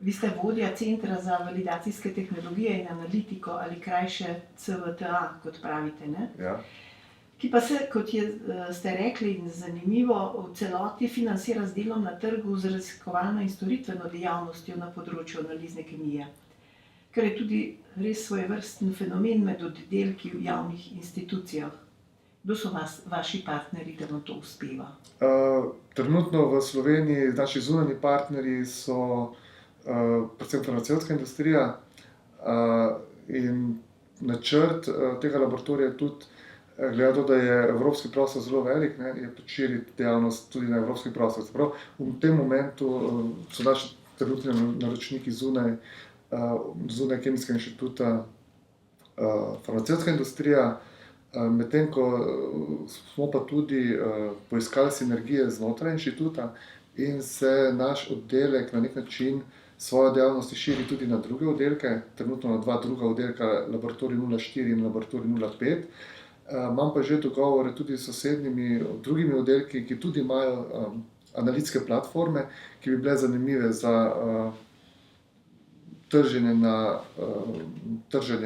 Vi ste vodja Centra za validacijske tehnologije in analitiko ali krajše CVTA, kot pravite, ne? Ja. Ki pa se, kot ste rekli in zanimivo, v celoti financira z delom na trgu z raziskovalno in storitveno dejavnostjo na področju analizne kemije, kar je tudi res svojevrsten fenomen med oddelki v javnih institucijah. Kdo so vaši partnerji, da vam to uspeva? Trenutno v Sloveniji naši zunanji partnerji so predvsem farmacevtska industrija in načrt tega laboratorija tudi, glede na to, da je evropski prostor zelo velik, ne, je širiti dejavnost tudi na evropski prostor. Zaprav, v tem momentu so naši trenutni naročniki zunaj Kemijskega inštituta farmacevtska industrija, medtem ko smo pa tudi poiskali sinergije znotraj inštituta in se naš oddelek na nek način svoje dejavnosti širi tudi na druge oddelke, trenutno na 2 druga oddelka, laboratorij 04 in laboratorij 05. Imam pa že dogovore tudi s sosednjimi drugimi oddelki, ki tudi imajo analitske platforme, ki bi bile zanimive za trženje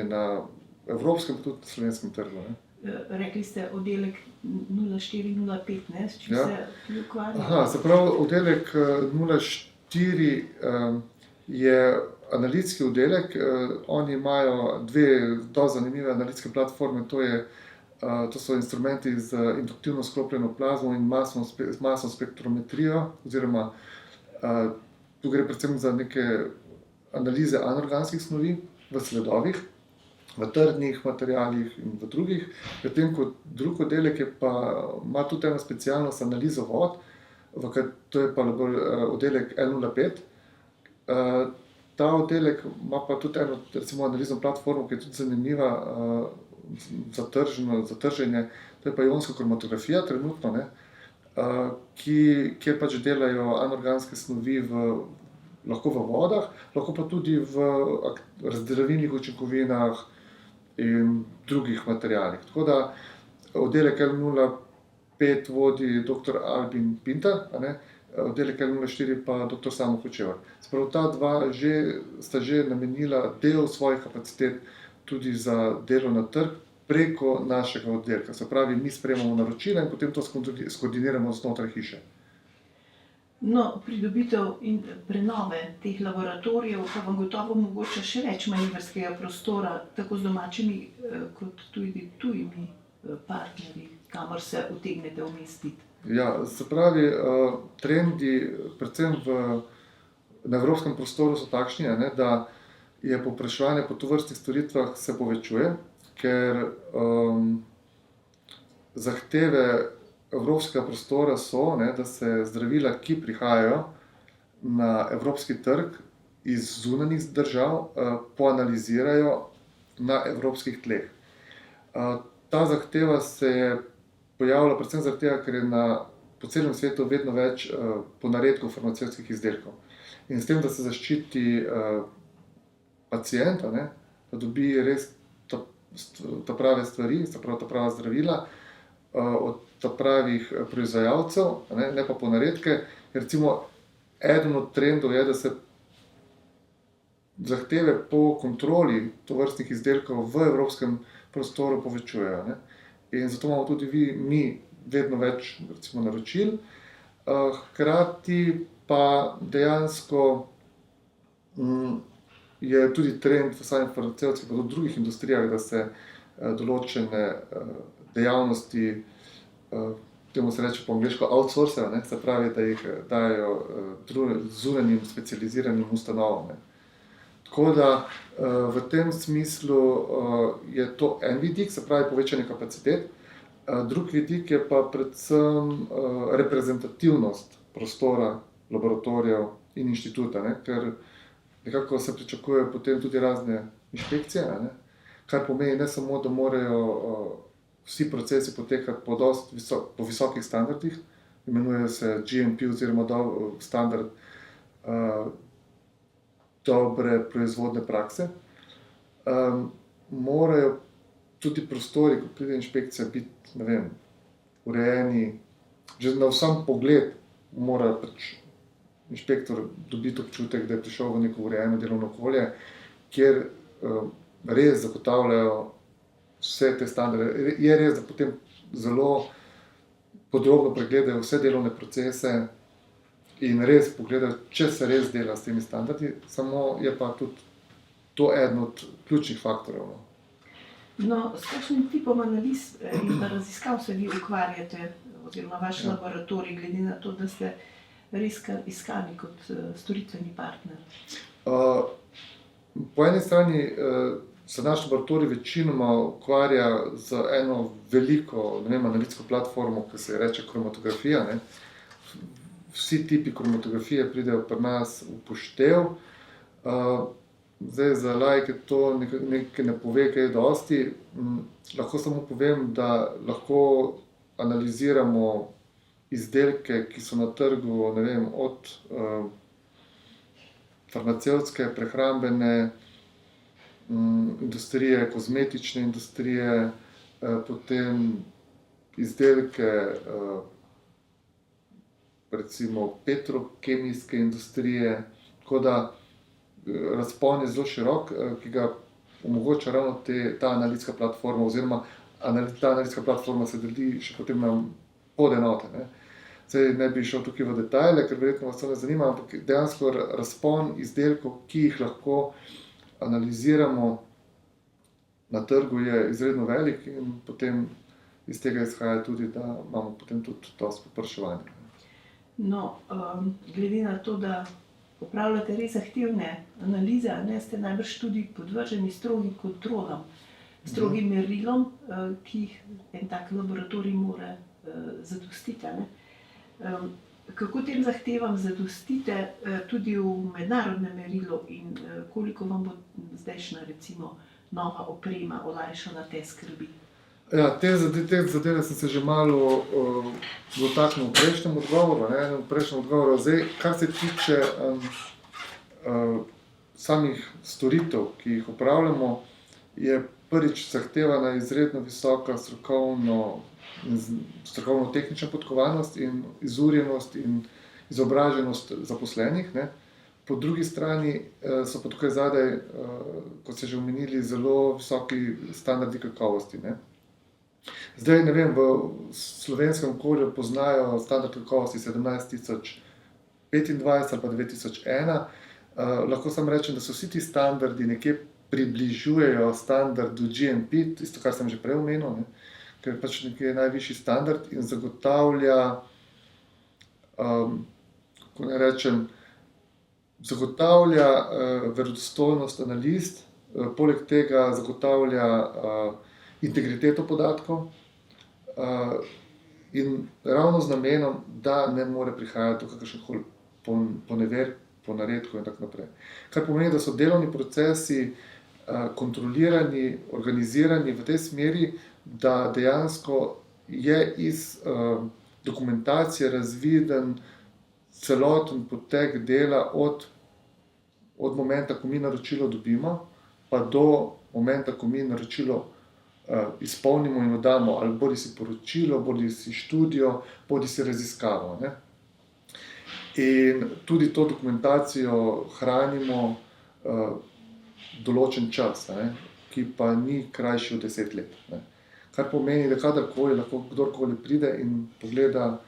na evropskem in tudi slovenskem trgu. Rekli ste oddelek 04-05, ne? S čim se ti ukvarjajo? Se pravi, oddelek 04 je analitski oddelek. Oni imajo 2 dosti zanimive analitske platforme, to so instrumenti z induktivno sklopljeno plazmo in masno spektrometrijo, oziroma tu gre predvsem za neke analize anorganskih snovi v sledovih, v trdnih materialih in v drugih. Medtem ko drug oddelek ima tudi eno specialnost analizo vod, to je pa oddelek L05. Ta oddelek ima pa tudi eno recimo analizno platformo, ki je tudi zanimiva za trženje, to je pa ionska kromatografija trenutno, ne, kjer pač delajo anorganske snovi lahko v vodah, lahko pa tudi v zdravilnih učinkovinah in drugih materialih. Tako da oddelek L05 vodi dr. Albin Pintar, oddelek L04 pa dr. Samo Hočevar. Se pravi, ta 2 sta že namenila del svojih kapacitet tudi za delo na trg preko našega oddelka. Se pravi, mi sprejemamo naročila in potem to skoordiniramo znotraj hiše. No, pridobitev in prenove teh laboratorijev pa vam gotovo omogoča še več manevrskega prostora, tako z domačimi kot tudi tujimi partnerji, kamor se utegnete umestiti. Ja, se pravi, trendi predvsem na evropskem prostoru so takšni, da je povpraševanje po tovrstnih storitvah se povečuje, ker zahteve evropskega prostora so, da se zdravila, ki prihajajo na evropski trg iz zunanjih držav, poanalizirajo na evropskih tleh. Ta zahteva se je pojavila predvsem zaradi tega, ker je po celem svetu vedno več ponaredkov farmacevtskih izdelkov. In s tem, da se zaščiti pacienta, da dobi res ta prave stvari, ta prava zdravila od ta pravih proizvajalcev, ne pa ponaredke. Recimo, eden od trendov je, da se zahteve po kontroli tovrstnih izdelkov v evropskem prostoru povečujejo. In zato imamo tudi mi vedno več recimo naročil. Hkrati pa dejansko je tudi trend v samih farmacevtskih pa tudi drugih industrijah, da se določene dejavnosti, temu se reče po angleško outsourcejo, se pravi, da jih dajo zunanjim specializiranim ustanovam. Tako da v tem smislu je to en vidik, se pravi povečanje kapacitet. Drug vidik je pa predvsem reprezentativnost prostora, laboratorijev in inštituta, ker nekako se pričakujejo potem tudi razne inšpekcije, kar pomeni ne samo, da morajo vsi procesi potekati po visokih standardih, imenuje se GMP oziroma standard dobre proizvodne prakse. Morajo tudi prostori, ko pride inšpekcija, biti, urejeni, že na vsem pogled mora inšpektor dobi občutek, da je prišel v neko urejeno delovno okolje, kjer res zagotavljajo vse te standarde. Je res, da potem zelo podrobno pregledajo vse delovne procese in res pogledajo, če se res dela s temi standardi, samo je pa tudi to eden od ključnih faktorjev. No, s kakšnim tipom analiz in raziskav se vi ukvarjate, oziroma vaš laboratorij, glede na to, da ste res iskani kot storitveni partner? Po eni strani se naš laboratorij večinoma ukvarja z eno veliko analitsko platformo, ki se reče kromatografija. Vsi tipi kromatografije pridejo pri nas v poštev. Zdaj, za laike to nekaj ne pove kaj dosti. Lahko samo povem, da lahko analiziramo izdelke, ki so na trgu, ne vem, od farmacevtske, prehrambene industrije, kozmetične industrije, potem izdelke recimo petrokemijske industrije, tako da razpon je zelo širok, ki ga omogoča ravno ta analitska platforma, oziroma ta analitska platforma se deli še potem na podenote. Zdaj ne bi šel tukaj v detajle, ker verjetno vas to ne zanima, ampak dejansko razpon izdelkov, ki jih lahko analiziramo na trgu, je izredno velik in potem iz tega izhaja tudi, da imamo potem tudi dosti povpraševanja. No, glede na to, da opravljate res zahtevne analize, ste najbrž tudi podvrženi strogim kontrolam, strogim merilom, ki jih en tak laboratorij mora zadostiti. Kako tem zahtevam zadostite tudi v mednarodnem merilu in koliko vam bo zdajšnja recimo nova oprema olajšala te skrbi? Ja, te zadeve sem se že malo dotaknil v prejšnjem odgovoru. Zdaj, kar se tiče samih storitev, ki jih opravljamo, je prvič zahtevana izredno visoka strokovno-tehnična podkovanost in izurjenost in izobraženost zaposlenih. Po drugi strani so pa tukaj zadaj, kot ste že omenili, zelo visoki standardi kakovosti. Zdaj, ne vem, v slovenskem okolju poznajo standard kakovosti 17025 ali pa 9001. Lahko samo rečem, da so vsi ti standardi nekje približujejo standardu GMP, tisto, kar sem že prej omenil, ker je pač nekje najvišji standard in zagotavlja, kako naj rečem, zagotavlja verodostojnost analiz, poleg tega zagotavlja integriteto podatkov in ravno z namenom, da ne more prihajati do kakršnihkoli poneverb, ponaredkov in tako naprej. Kar pomeni, da so delovni procesi kontrolirani, organizirani v tej smeri, da dejansko je iz dokumentacije razviden celoten potek dela od momenta, ko mi naročilo dobimo, pa do momenta, ko mi naročilo izpolnimo in oddamo, ali bodi si poročilo, bodi si študijo, bodi si raziskavo. In tudi to dokumentacijo hranimo določen čas, ki pa ni krajši od 10 let. Kar pomeni, da kadarkoli lahko kdorkoli pride in pogleda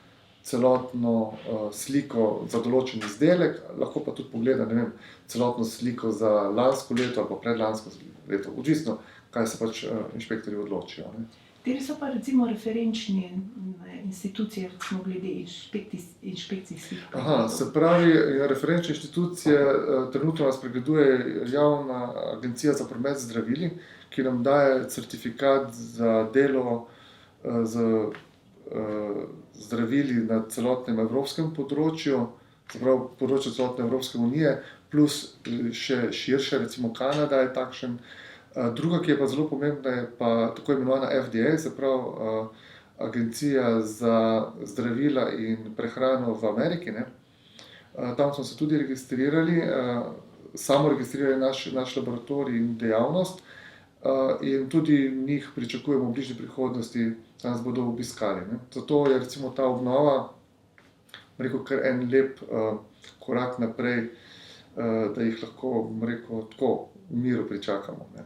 celotno sliko za določen izdelek, lahko pa tudi pogleda, ne vem, celotno sliko za lansko leto ali pa predlansko leto, odvisno, kaj se pač inšpektorji odločijo. Kateri so pa recimo referenčne institucije, recimo glede inšpekcijskih pregledov? Se pravi, referenčne institucije trenutno nas pregleduje Javna agencija za promet z zdravili, ki nam daje certifikat za delo z zdravili na celotnem evropskem področju, se pravi področju celotne Evropske unije, plus še širše, recimo Kanada je takšen. Druga, ki je pa zelo pomembna, je pa tako imenovana FDA, se pravi Agencija za zdravila in prehrano v Ameriki. Tam smo se tudi registrirali, samo registrirali naš laboratorij in dejavnost in tudi njih pričakujemo v bližnji prihodnosti, da nas bodo obiskali. Zato je recimo ta obnova, rekel, kar en lep korak naprej, da jih lahko, bom rekel, tako v miru pričakamo, ne.